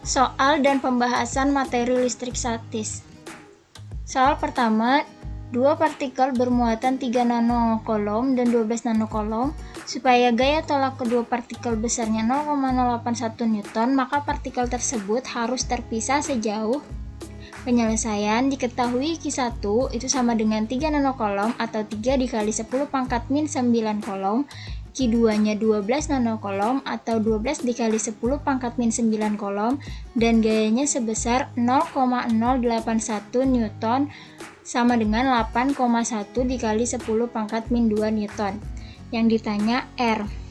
Soal dan pembahasan materi listrik statis. Soal pertama, dua partikel bermuatan 3 nanocoulomb dan 12 nanocoulomb. Supaya gaya tolak kedua partikel besarnya 0,081 Newton, maka partikel tersebut harus terpisah sejauh. Penyelesaian diketahui Q1 itu sama dengan 3 nanocoulomb atau 3 dikali 10 pangkat min 9 coulomb. Q2-nya 12 nanocoulomb atau 12 dikali 10 pangkat min 9 coulomb, dan gayanya sebesar 0,081 Newton sama dengan 8,1 dikali 10 pangkat min 2 Newton. Yang ditanya R.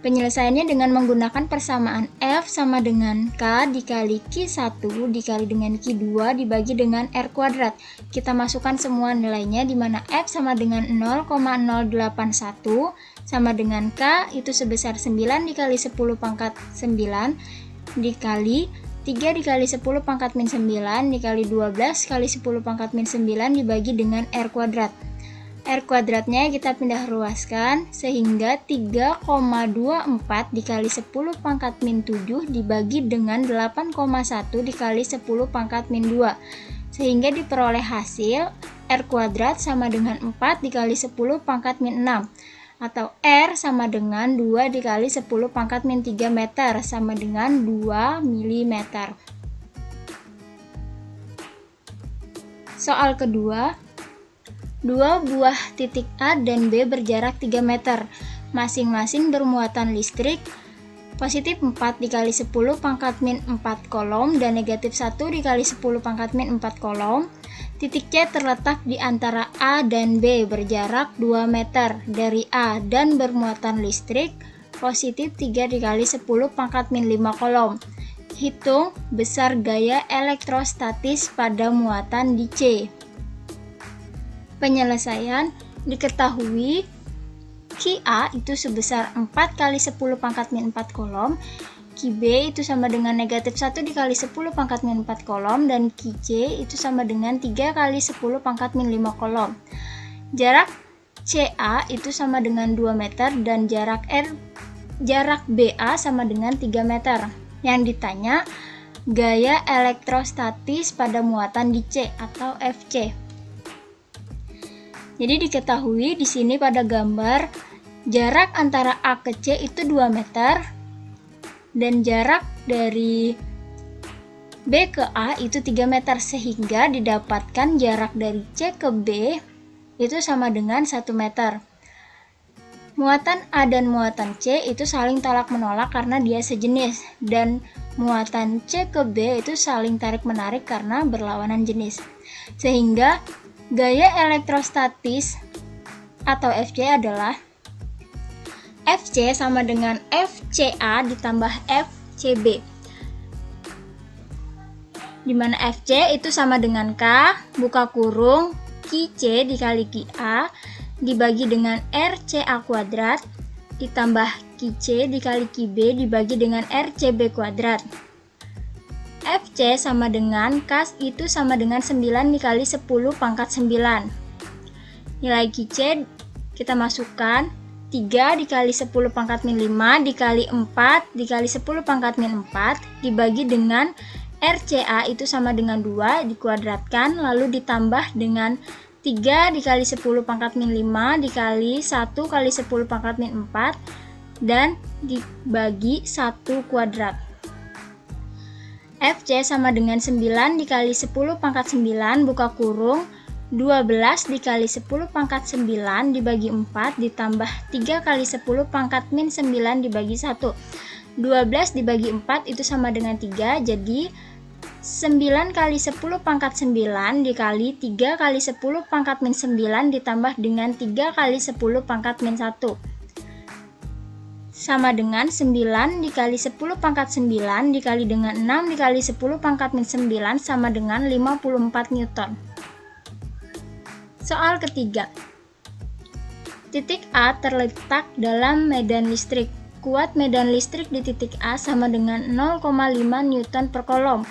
Penyelesaiannya dengan menggunakan persamaan F sama dengan K dikali Q1 dikali dengan Q2 dibagi dengan R kuadrat. Kita masukkan semua nilainya, di mana F sama dengan 0,081 sama dengan K itu sebesar 9 dikali 10 pangkat 9 dikali 3 dikali 10 pangkat min 9 dikali 12 kali 10 pangkat min 9 dibagi dengan R kuadrat. R kuadratnya kita pindah ruaskan sehingga 3,24 dikali 10 pangkat min 7 dibagi dengan 8,1 dikali 10 pangkat min 2, sehingga diperoleh hasil R kuadrat sama dengan 4 dikali 10 pangkat min 6, atau R sama dengan 2 dikali 10 pangkat min 3 meter sama dengan 2 mm. Soal kedua, dua buah titik A dan B berjarak 3 meter, masing-masing bermuatan listrik positif 4 dikali 10 pangkat min 4 coulomb dan negatif 1 dikali 10 pangkat min 4 coulomb. Titik C terletak di antara A dan B berjarak 2 meter dari A dan bermuatan listrik positif 3 dikali 10 pangkat min 5 coulomb. Hitung besar gaya elektrostatis pada muatan di C. Penyelesaian diketahui QA itu sebesar 4 kali 10 pangkat min 4 coulomb, QB itu sama dengan negatif 1 dikali 10 pangkat min 4 coulomb, dan QC itu sama dengan 3 kali 10 pangkat min 5 coulomb. Jarak CA itu sama dengan 2 meter dan jarak BA sama dengan 3 meter. Yang ditanya gaya elektrostatis pada muatan di C atau FC. Jadi diketahui di sini pada gambar jarak antara A ke C itu 2 meter dan jarak dari B ke A itu 3 meter, sehingga didapatkan jarak dari C ke B itu sama dengan 1 meter. Muatan A dan muatan C itu saling tolak menolak karena dia sejenis, dan muatan C ke B itu saling tarik menarik karena berlawanan jenis, sehingga gaya elektrostatis atau FC adalah FC sama dengan FCA ditambah FCB, di mana FC itu sama dengan K buka kurung QC dikali QA dibagi dengan RCA kuadrat ditambah QC dikali QB dibagi dengan RCB kuadrat. FC sama dengan K itu sama dengan 9 dikali 10 pangkat 9. Nilai QC kita masukkan 3 dikali 10 pangkat min 5 dikali 4 dikali 10 pangkat min 4 dibagi dengan RCA itu sama dengan 2 dikuadratkan lalu ditambah dengan 3 dikali 10 pangkat min 5 dikali 1 kali 10 pangkat min 4 dan dibagi 1 kuadrat. FC sama dengan 9 dikali 10 pangkat 9 buka kurung 12 dikali 10 pangkat 9 dibagi 4 ditambah 3 kali 10 pangkat min 9 dibagi 1. 12 dibagi 4 itu sama dengan 3, jadi 9 kali 10 pangkat 9 dikali 3 kali 10 pangkat min 9 ditambah dengan 3 kali 10 pangkat min 1. Sama dengan 9 dikali 10 pangkat 9 dikali dengan 6 dikali 10 pangkat min 9 sama dengan 54 Newton. Soal ketiga. Titik A terletak dalam medan listrik. Kuat medan listrik di titik A sama dengan 0,5 Newton per coulomb.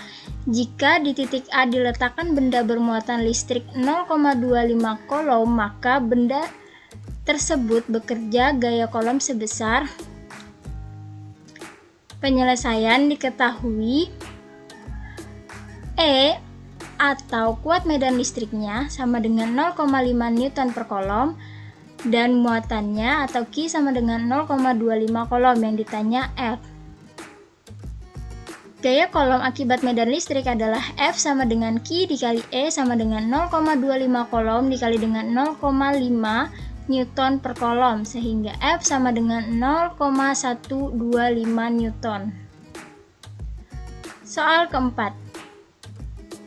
Jika di titik A diletakkan benda bermuatan listrik 0,25 coulomb, maka benda tersebut bekerja gaya coulomb sebesar Penyelesaian diketahui E atau kuat medan listriknya sama dengan 0,5 Newton per kolom dan muatannya atau Q sama dengan 0,25 kolom yang ditanya F. Gaya kolom akibat medan listrik adalah F sama dengan Q dikali E sama dengan 0,25 kolom dikali dengan 0,5 Newton per kolom, sehingga F sama dengan 0,125 Newton. Soal keempat.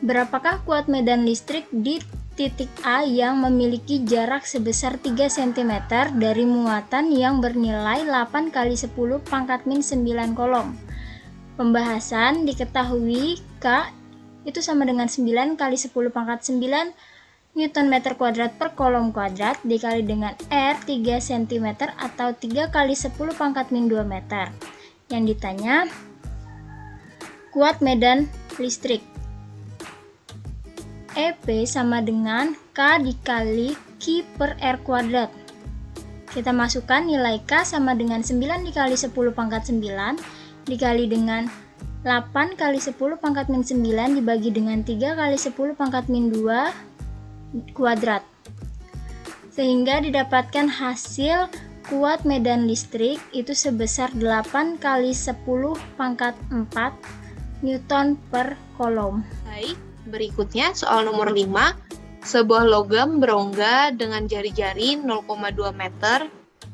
Berapakah kuat medan listrik di titik A yang memiliki jarak sebesar 3 cm dari muatan yang bernilai 8 kali 10 pangkat min 9 kolom? Pembahasan diketahui K itu sama dengan 9 kali 10 pangkat 9 Newton meter kuadrat per kolom kuadrat dikali dengan R 3 cm atau 3 kali 10 pangkat min 2 meter. Yang ditanya kuat medan listrik. EP sama dengan K dikali Q per R kuadrat. Kita masukkan nilai K sama dengan 9 dikali 10 pangkat 9 dikali dengan 8 kali 10 pangkat min 9 dibagi dengan 3 kali 10 pangkat min 2 kuadrat. Sehingga didapatkan hasil kuat medan listrik itu sebesar 8 kali 10 pangkat 4 Newton per kolom. Baik, berikutnya soal nomor 5. Sebuah logam berongga dengan jari-jari 0,2 meter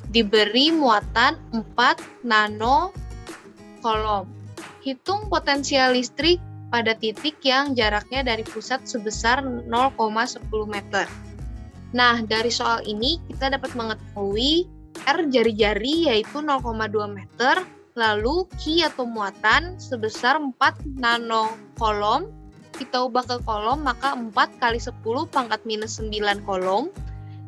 diberi muatan 4 nano kolom. Hitung potensial listrik pada titik yang jaraknya dari pusat sebesar 0,10 meter. Nah, dari soal ini kita dapat mengetahui R jari-jari yaitu 0,2 meter, lalu Q atau muatan sebesar 4 nano kolom. Kita ubah ke kolom, maka 4 kali 10 pangkat minus 9 kolom,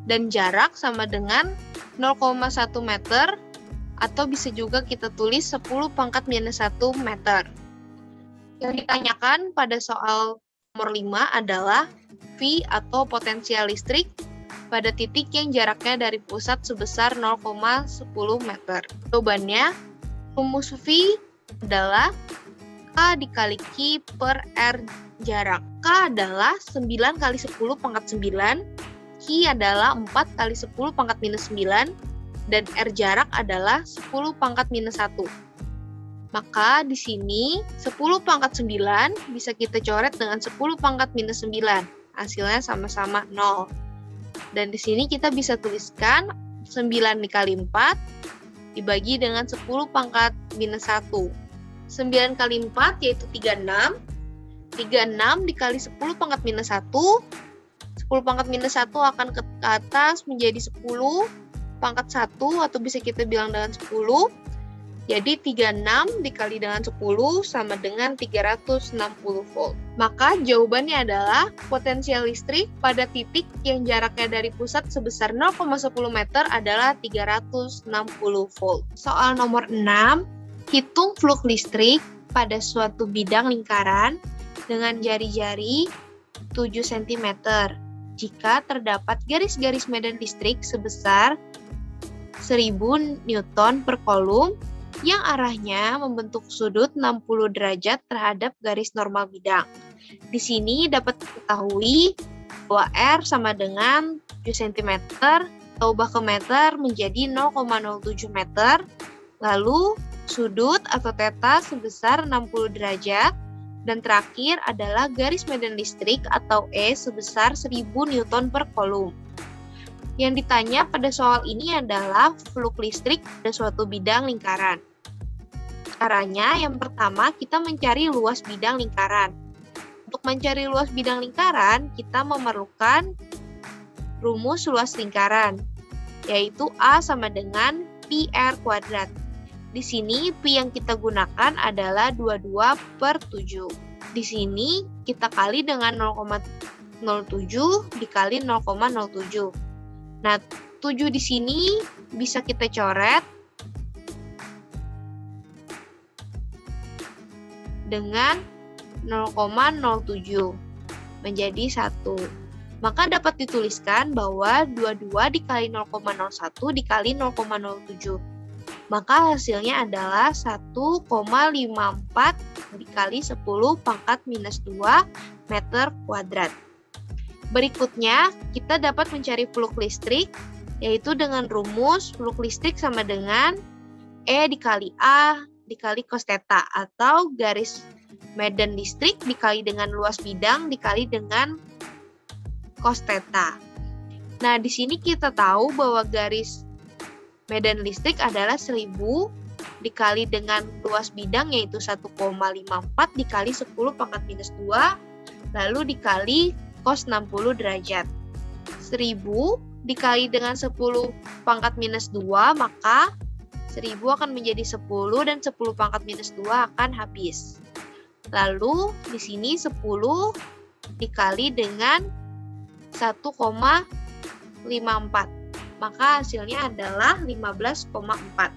dan jarak sama dengan 0,1 meter, atau bisa juga kita tulis 10 pangkat minus 1 meter. Yang ditanyakan pada soal nomor 5 adalah V atau potensial listrik pada titik yang jaraknya dari pusat sebesar 0,10 meter. Jawabannya, rumus V adalah K dikali Q per R jarak. K adalah 9 kali 10 pangkat 9, Q adalah 4 kali 10 pangkat minus 9, dan R jarak adalah 10 pangkat minus 1. Maka di sini 10 pangkat 9 bisa kita coret dengan 10 pangkat minus 9. Hasilnya sama-sama 0. Dan di sini kita bisa tuliskan 9 dikali 4 dibagi dengan 10 pangkat minus 1. 9 kali 4 yaitu 36. 36 dikali 10 pangkat minus 1. 10 pangkat minus 1 akan ke atas menjadi 10 pangkat 1 atau bisa kita bilang dengan 10. Jadi 36 dikali dengan 10 sama dengan 360 volt. Maka jawabannya adalah potensial listrik pada titik yang jaraknya dari pusat sebesar 0,10 meter adalah 360 volt. Soal nomor 6, hitung flux listrik pada suatu bidang lingkaran dengan jari-jari 7 cm jika terdapat garis-garis medan listrik sebesar 1000 Newton per kolom yang arahnya membentuk sudut 60 derajat terhadap garis normal bidang. Di sini dapat diketahui bahwa R sama dengan 7 cm, atau ubah ke meter menjadi 0,07 meter, lalu sudut atau theta sebesar 60 derajat, dan terakhir adalah garis medan listrik atau E sebesar 1000 Newton per kolom. Yang ditanya pada soal ini adalah flux listrik pada suatu bidang lingkaran. Caranya yang pertama kita mencari luas bidang lingkaran. Untuk mencari luas bidang lingkaran, kita memerlukan rumus luas lingkaran, yaitu A sama dengan Pi R kuadrat. Di sini Pi yang kita gunakan adalah 22 per 7. Di sini kita kali dengan 0,07 dikali 0,07. Nah, 7 di sini bisa kita coret dengan 0,07 menjadi 1. Maka dapat dituliskan bahwa 22 dikali 0,01 dikali 0,07. maka hasilnya adalah 1,54 dikali 10 pangkat minus 2 meter kuadrat. Berikutnya, kita dapat mencari flux listrik, yaitu dengan rumus flux listrik sama dengan E dikali A dikali cos theta, atau garis medan listrik dikali dengan luas bidang dikali dengan cos theta. Nah, di sini kita tahu bahwa garis medan listrik adalah 1000 dikali dengan luas bidang, yaitu 1,54 dikali 10 pangkat minus 2, lalu dikali cos 60 derajat. 1000 dikali dengan 10 pangkat minus 2, maka 1000 akan menjadi 10 dan 10 pangkat minus 2 akan habis. Lalu di sini 10 dikali dengan 1,54, maka hasilnya adalah 15,4.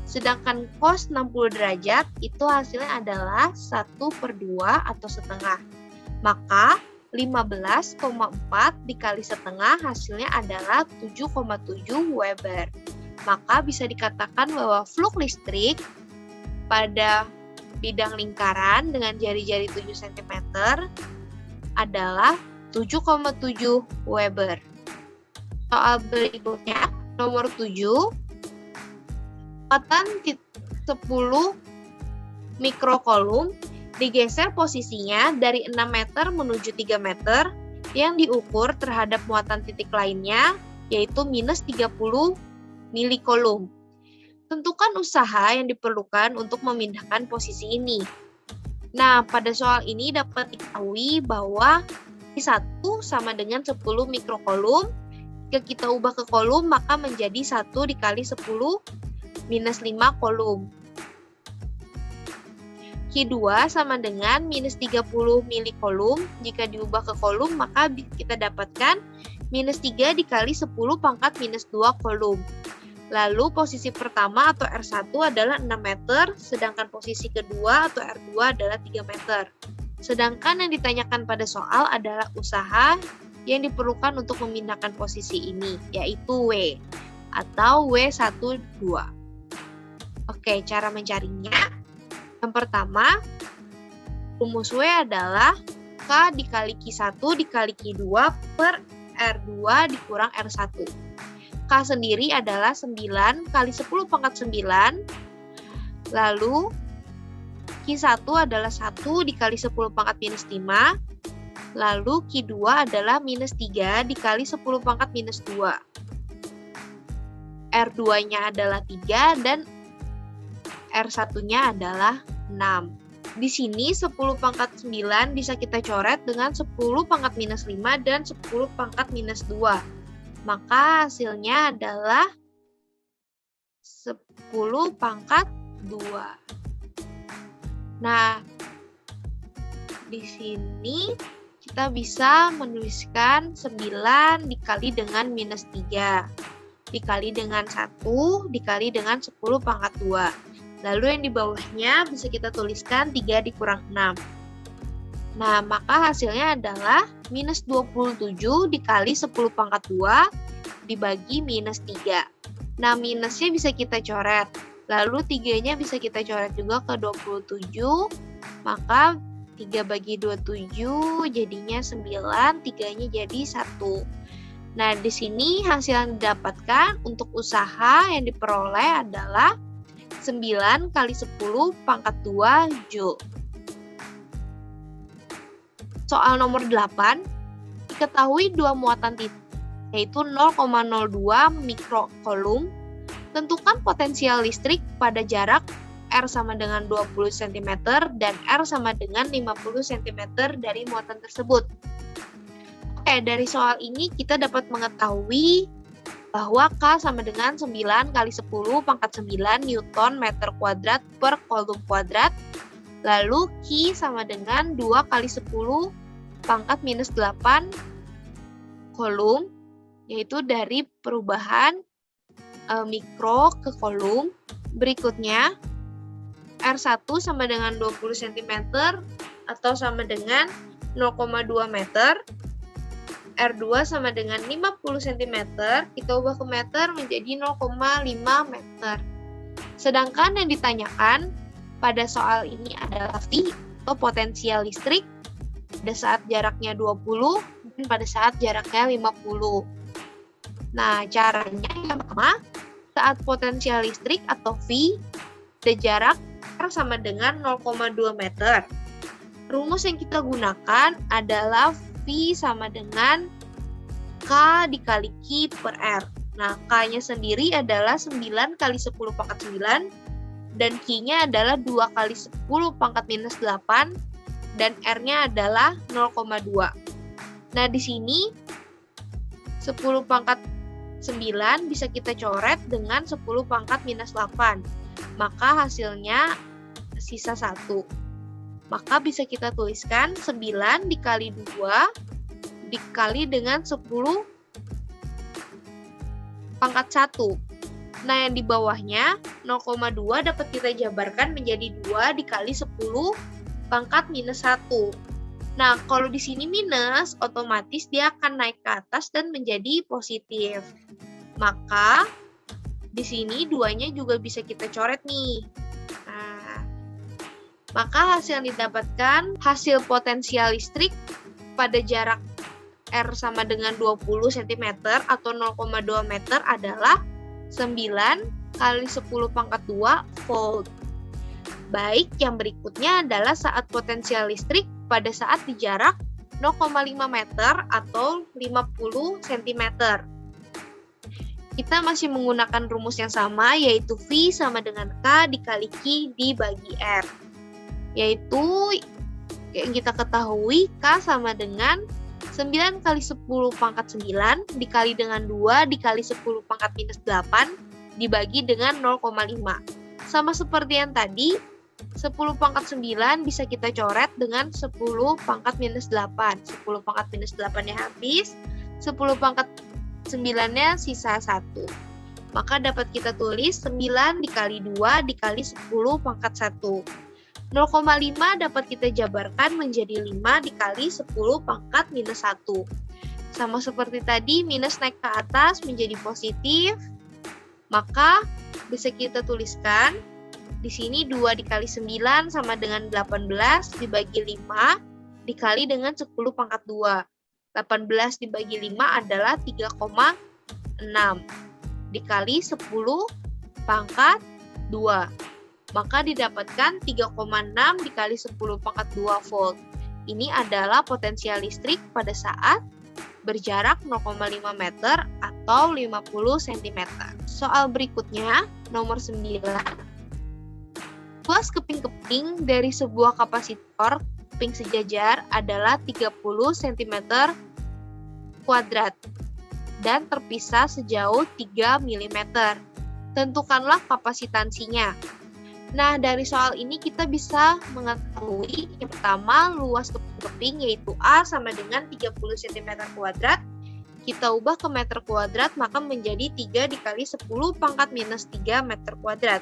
Sedangkan cos 60 derajat itu hasilnya adalah 1/2 atau setengah. Maka 15,4 dikali setengah hasilnya adalah 7,7 Weber. Maka bisa dikatakan bahwa flux listrik pada bidang lingkaran dengan jari-jari 7 cm adalah 7,7 Weber. Soal berikutnya, nomor 7. Muatan 10 mikrokolum digeser posisinya dari 6 meter menuju 3 meter yang diukur terhadap muatan titik lainnya, yaitu minus 30 milikolum. Tentukan usaha yang diperlukan untuk memindahkan posisi ini. Nah, pada soal ini dapat diketahui bahwa I1 sama dengan 10 mikrokolum. Jika kita ubah ke kolom, maka menjadi 1 dikali 10 minus 5 kolom. Q2 sama dengan minus 30 milikolum. Jika diubah ke kolom, maka kita dapatkan minus 3 dikali 10 pangkat minus 2 kolom. Lalu posisi pertama atau R1 adalah 6 meter, sedangkan posisi kedua atau R2 adalah 3 meter. Sedangkan yang ditanyakan pada soal adalah usaha yang diperlukan untuk memindahkan posisi ini, yaitu W atau W12. Oke, cara mencarinya. Yang pertama, rumus W adalah K dikali Q1 dikali Q2 per R2 dikurang R1. K sendiri adalah 9 kali 10 pangkat 9. Lalu Q1 adalah 1 dikali 10 pangkat minus 5. Lalu Q2 adalah minus 3 dikali 10 pangkat minus 2. R2-nya adalah 3 dan R1-nya adalah 6. Di sini 10 pangkat 9 bisa kita coret dengan 10 pangkat minus 5 dan 10 pangkat minus 2. Maka hasilnya adalah 10 pangkat 2. Nah, di sini kita bisa menuliskan 9 dikali dengan minus 3, dikali dengan 1, dikali dengan 10 pangkat 2. Lalu yang di bawahnya bisa kita tuliskan 3 dikurang 6. Nah, maka hasilnya adalah minus 27 dikali 10 pangkat 2 dibagi minus 3. Nah, minusnya bisa kita coret. Lalu 3-nya bisa kita coret juga ke 27. Maka 3 bagi 27 jadinya 9, 3-nya jadi 1. Nah, di sini hasil yang didapatkan untuk usaha yang diperoleh adalah 9 kali 10 pangkat 2 Joule. Soal nomor 8, diketahui dua muatan titik, yaitu 0,02 mikrokolum. Tentukan potensial listrik pada jarak R sama dengan 20 cm dan R sama dengan 50 cm dari muatan tersebut. Oke, dari soal ini kita dapat mengetahui bahwa K sama dengan 9 kali 10 pangkat 9 Newton meter kuadrat per kolom kuadrat. Lalu Q sama dengan 2 kali 10 pangkat minus 8 kolom, yaitu dari perubahan mikro ke kolom. Berikutnya, R1 sama dengan 20 cm atau sama dengan 0,2 meter. R2 sama dengan 50 cm, kita ubah ke meter menjadi 0,5 meter. Sedangkan yang ditanyakan pada soal ini adalah V atau potensial listrik pada saat jaraknya 20 dan pada saat jaraknya 50. Nah, caranya yang pertama, saat potensial listrik atau V ada jarak R sama dengan 0,2 meter. Rumus yang kita gunakan adalah V sama dengan K dikali Q per R. Nah, K-nya sendiri adalah 9 kali 10 pangkat 9, dan Q-nya adalah 2 kali 10 pangkat minus 8, dan R-nya adalah 0,2. Nah, di sini 10 pangkat 9 bisa kita coret dengan 10 pangkat minus 8. Maka hasilnya sisa 1. Maka bisa kita tuliskan 9 dikali 2 dikali dengan 10 pangkat 1. Nah, yang di bawahnya 0,2 dapat kita jabarkan menjadi 2 dikali 10 pangkat minus 1. Nah, kalau di sini minus, otomatis dia akan naik ke atas dan menjadi positif. Maka, di sini 2-nya juga bisa kita coret nih. Nah, maka hasil yang didapatkan, hasil potensial listrik pada jarak R sama dengan 20 cm atau 0,2 meter adalah 9 kali 10 pangkat 2 volt. Baik, yang berikutnya adalah saat potensial listrik pada saat di jarak 0,5 meter atau 50 cm. Kita masih menggunakan rumus yang sama, yaitu V sama dengan K dikali Q dibagi R. Yaitu, yang kita ketahui, K sama dengan 9 kali 10 pangkat 9 dikali dengan 2 dikali 10 pangkat minus 8 dibagi dengan 0,5. Sama seperti yang tadi, 10 pangkat 9 bisa kita coret dengan 10 pangkat minus 8. 10 pangkat minus 8-nya habis, 10 pangkat 9-nya sisa 1. Maka dapat kita tulis 9 dikali 2 dikali 10 pangkat 1. 0,5 dapat kita jabarkan menjadi 5 dikali 10 pangkat minus 1. Sama seperti tadi, minus naik ke atas menjadi positif. Maka bisa kita tuliskan di sini 2 dikali 9 sama dengan 18 dibagi 5 dikali dengan 10 pangkat 2. 18 dibagi 5 adalah 3,6 dikali 10 pangkat 2. Maka didapatkan 3,6 dikali 10 pangkat 2 volt. Ini adalah potensial listrik pada saat berjarak 0,5 meter atau 50 cm. Soal berikutnya, nomor 9. Luas keping-keping dari sebuah kapasitor keping sejajar adalah 30 cm kuadrat dan terpisah sejauh 3 mm. Tentukanlah kapasitansinya. Nah, dari soal ini kita bisa mengetahui yang pertama luas keping yaitu A sama dengan 30 cm kuadrat. Kita ubah ke meter kuadrat maka menjadi 3 dikali 10 pangkat minus 3 meter kuadrat.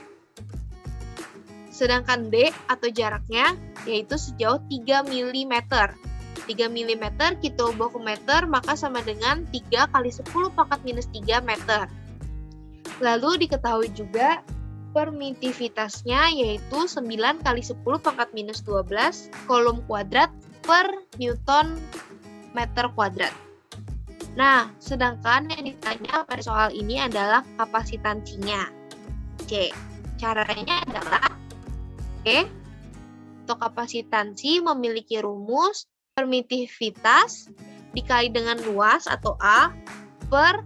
Sedangkan D atau jaraknya yaitu sejauh 3 mm. 3 mm kita ubah ke meter maka sama dengan 3 kali 10 pangkat minus 3 meter. Lalu diketahui juga permitivitasnya yaitu 9 kali 10 pangkat minus 12 kolom kuadrat per Newton meter kuadrat. Nah, sedangkan yang ditanya pada soal ini adalah kapasitansinya. C. Caranya adalah untuk kapasitansi memiliki rumus permitivitas dikali dengan luas atau A per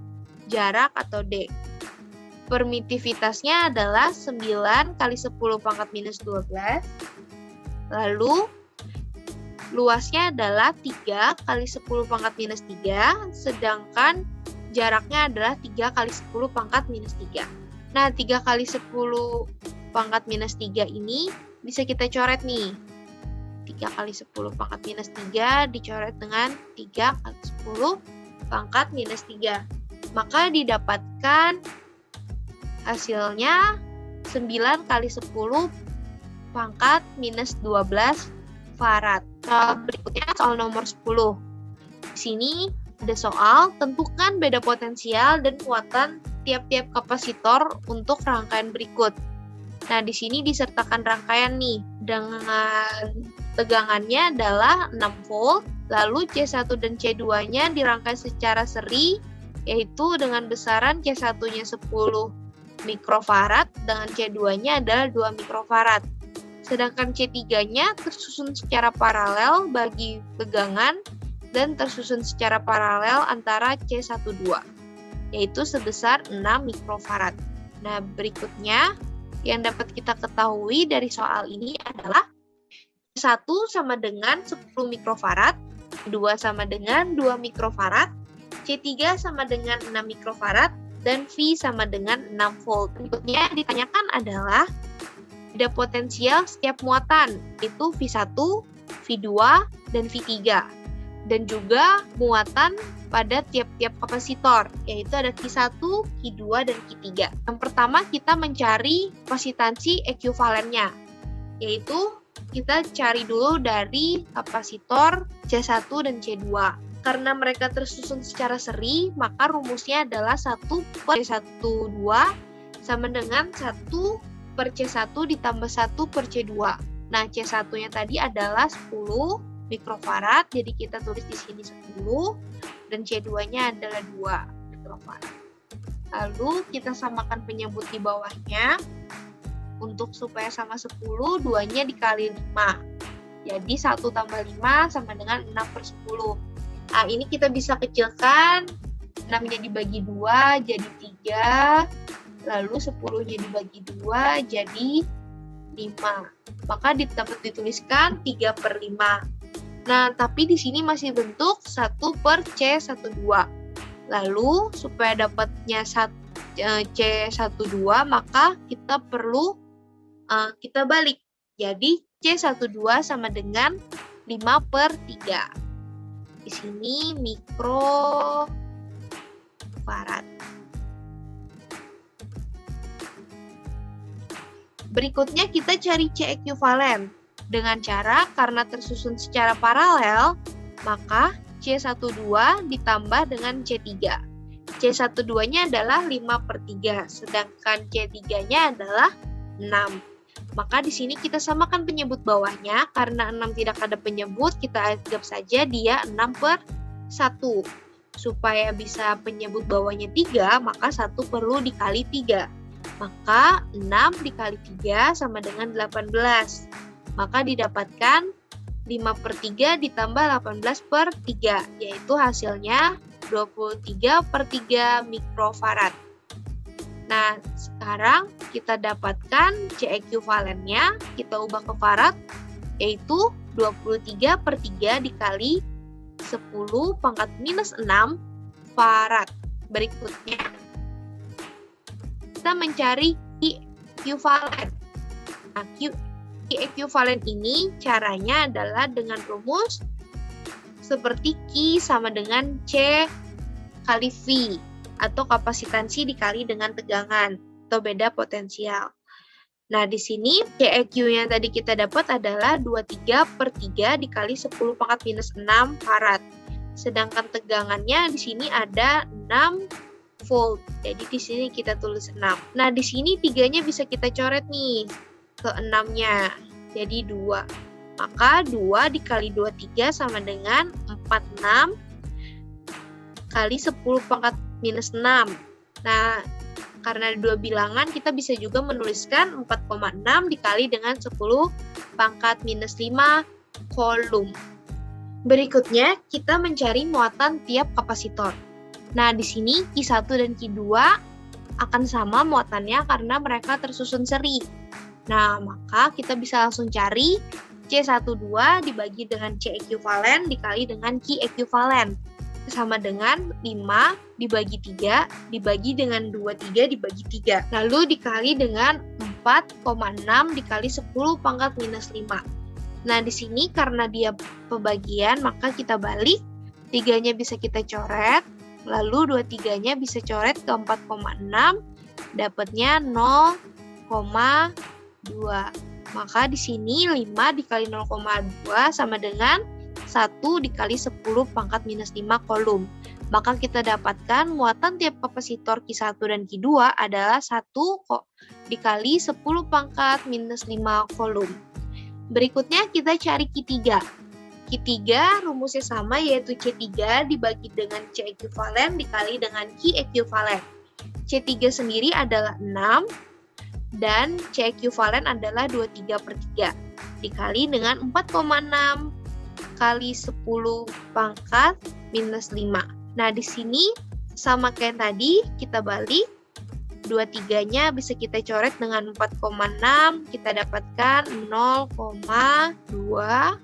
jarak atau D. Permitivitasnya adalah 9 kali 10 pangkat minus 12. Lalu, luasnya adalah 3 kali 10 pangkat minus 3. Sedangkan jaraknya adalah 3 kali 10 pangkat minus 3. Nah, 3 kali 10 pangkat minus 3 ini bisa kita coret nih. 3 kali 10 pangkat minus 3 dicoret dengan 3 kali 10 pangkat minus 3. Maka didapatkan hasilnya 9 kali 10 pangkat minus 12 farad. Berikutnya soal nomor 10. Di sini ada soal, tentukan beda potensial dan kekuatan tiap-tiap kapasitor untuk rangkaian berikut. Nah, di sini disertakan rangkaian nih, dengan tegangannya adalah 6 volt, lalu C1 dan C2-nya dirangkai secara seri, yaitu dengan besaran C1-nya 10 mikrofarad, dengan C2-nya adalah 2 mikrofarad. Sedangkan C3-nya tersusun secara paralel bagi tegangan dan tersusun secara paralel antara C12, yaitu sebesar 6 mikrofarad. Nah, berikutnya yang dapat kita ketahui dari soal ini adalah C1 sama dengan 10 mikrofarad, C2 sama dengan 2 mikrofarad, C3 sama dengan 6 mikrofarad, dan V sama dengan 6 volt. Berikutnya ditanyakan adalah beda potensial setiap muatan, yaitu V1, V2, dan V3. Dan juga muatan pada tiap-tiap kapasitor, yaitu ada Q1, Q2, dan Q3. Yang pertama kita mencari kapasitansi ekuivalennya, yaitu kita cari dulu dari kapasitor C1 dan C2. Karena mereka tersusun secara seri, maka rumusnya adalah 1 per C12 sama dengan 1 per C1 ditambah 1 per C2. Nah, C1-nya tadi adalah 10 mikrofarad, jadi kita tulis di sini 10, dan C2-nya adalah 2 mikrofarad. Lalu kita samakan penyebut di bawahnya. Untuk supaya sama 10, 2-nya dikali 5. Jadi 1 tambah 5 sama dengan 6 per 10. Nah, ini kita bisa kecilkan, 6-nya dibagi 2 jadi 3, lalu 10-nya dibagi 2 jadi 5. Maka dapat dituliskan 3 per 5. Nah, tapi di sini masih bentuk 1 per C12. Lalu, supaya dapatnya C12, maka kita perlu kita balik. Jadi, C12 sama dengan 5 per 3. Di sini mikrofarad. Berikutnya kita cari C ekuivalen. Dengan cara, karena tersusun secara paralel, maka C12 ditambah dengan C3. C12-nya adalah 5 per 3, sedangkan C3-nya adalah 6. Maka di sini kita samakan penyebut bawahnya, karena 6 tidak ada penyebut, kita anggap saja dia 6 per 1. Supaya bisa penyebut bawahnya 3, maka 1 perlu dikali 3. Maka 6 dikali 3 sama dengan 18. Maka didapatkan 5 per 3 ditambah 18 per 3, yaitu hasilnya 23 per 3 mikrofarad. Nah, sekarang kita dapatkan C ekuivalennya, kita ubah ke farad, yaitu 23 per 3 dikali 10 pangkat minus 6 farad. Berikutnya, kita mencari Q ekuivalen. Nah, Q ekuivalen ini caranya adalah dengan rumus seperti Q sama dengan C kali V, atau kapasitansi dikali dengan tegangan, atau beda potensial. Nah, di sini CEQ-nya tadi kita dapat adalah 23 per 3 dikali 10 pangkat minus 6 farad. Sedangkan tegangannya di sini ada 6 volt. Jadi di sini kita tulis 6. Nah, di sini 3-nya bisa kita coret nih ke 6-nya. Jadi 2. Maka 2 dikali 23 sama dengan 46 kali 10 pangkat minus 6. Nah, karena ada 2 bilangan, kita bisa juga menuliskan 4,6 dikali dengan 10 pangkat minus 5 kolom. Berikutnya, kita mencari muatan tiap kapasitor. Nah, di sini Q1 dan Q2 akan sama muatannya karena mereka tersusun seri. Nah, maka kita bisa langsung cari C12 dibagi dengan C ekuivalen dikali dengan Q ekuivalen. Sama dengan 5 dibagi 3 dibagi dengan 23 dibagi 3. Lalu dikali dengan 4,6 dikali 10 pangkat minus 5. Nah, di sini karena dia pembagian, maka kita balik. 3-nya bisa kita coret. Lalu 23-nya bisa coret ke 4,6. Dapatnya 0,2. Maka di sini 5 dikali 0,2 sama dengan 1 dikali 10 pangkat minus 5 kolom. Maka kita dapatkan muatan tiap kapasitor Q1 dan Q2 adalah 1 dikali 10 pangkat minus 5 Coulomb. Berikutnya kita cari Q3. Q3 rumusnya sama, yaitu C3 dibagi dengan C ekuivalen dikali dengan Q ekuivalen. C3 sendiri adalah 6 dan C ekuivalen adalah 23/3 dikali dengan 4,6 kali 10 pangkat minus 5. Nah, di sini sama kayak tadi, kita balik. 23-nya bisa kita coret dengan 4,6, kita dapatkan 0,2.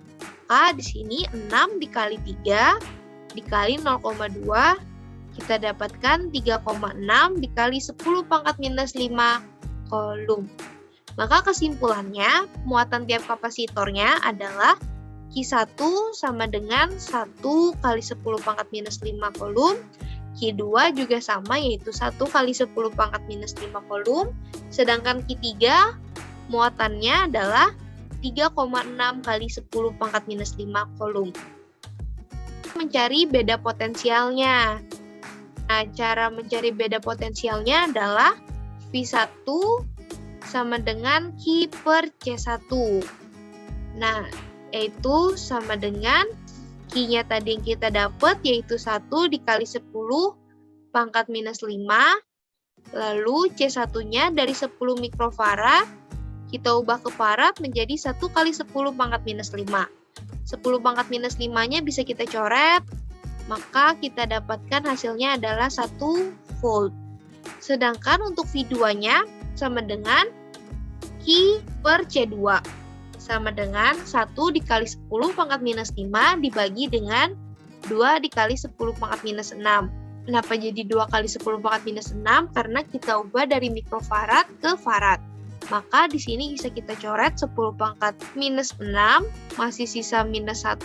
Di sini 6 dikali 3 dikali 0,2, kita dapatkan 3,6 dikali 10 pangkat minus 5 Coulomb. Maka kesimpulannya, muatan tiap kapasitornya adalah Q1 sama dengan 1 kali 10 pangkat minus 5 Coulomb, Q2 juga sama, yaitu 1 kali 10 pangkat minus 5 Coulomb, sedangkan Q3 muatannya adalah 3,6 kali 10 pangkat minus 5 Coulomb. Mencari beda potensialnya. Nah, cara mencari beda potensialnya adalah V1 sama dengan Q per C1. Nah, yaitu sama dengan Q-nya tadi yang kita dapat, yaitu 1 dikali 10 pangkat minus 5. Lalu C1-nya dari 10 mikrofarad, kita ubah ke farad menjadi 1 kali 10 pangkat minus 5. 10 pangkat minus 5-nya bisa kita coret, maka kita dapatkan hasilnya adalah 1 volt. Sedangkan untuk V2-nya sama dengan Q per C2. Sama dengan 1 dikali 10 pangkat minus 5 dibagi dengan 2 dikali 10 pangkat minus 6. Kenapa jadi 2 kali 10 pangkat minus 6? Karena kita ubah dari mikrofarad ke farad. Maka di sini bisa kita coret 10 pangkat minus 6, masih sisa minus 1,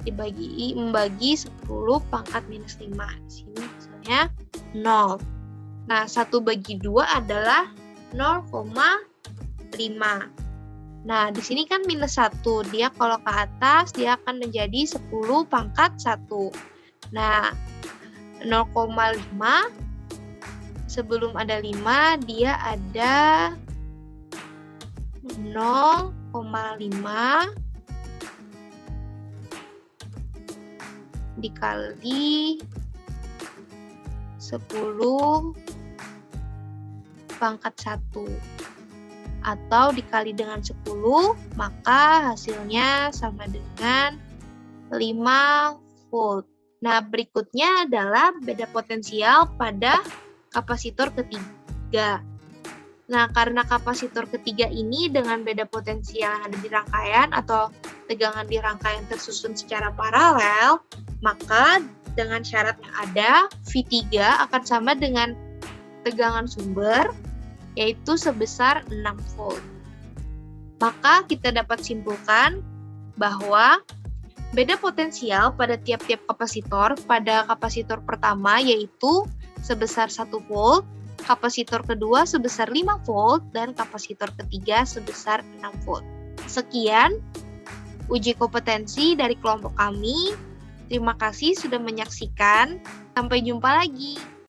membagi 10 pangkat minus 5. Di sini misalnya 0. Nah, 1 bagi 2 adalah 0,5. Nah, di sini kan minus 1. Dia kalau ke atas, dia akan menjadi 10 pangkat 1. Nah, 0,5 sebelum ada 5, dia ada 0,5 dikali 10 pangkat 1. Atau dikali dengan 10, maka hasilnya sama dengan 5 volt. Nah, berikutnya adalah beda potensial pada kapasitor ketiga. Nah, karena kapasitor ketiga ini dengan beda potensial yang ada di rangkaian atau tegangan di rangkaian tersusun secara paralel, maka dengan syarat yang ada, V3 akan sama dengan tegangan sumber, yaitu sebesar 6 volt. Maka kita dapat simpulkan bahwa beda potensial pada tiap-tiap kapasitor pada kapasitor pertama yaitu sebesar 1 volt, kapasitor kedua sebesar 5 volt, dan kapasitor ketiga sebesar 6 volt. Sekian uji kompetensi dari kelompok kami. Terima kasih sudah menyaksikan. Sampai jumpa lagi.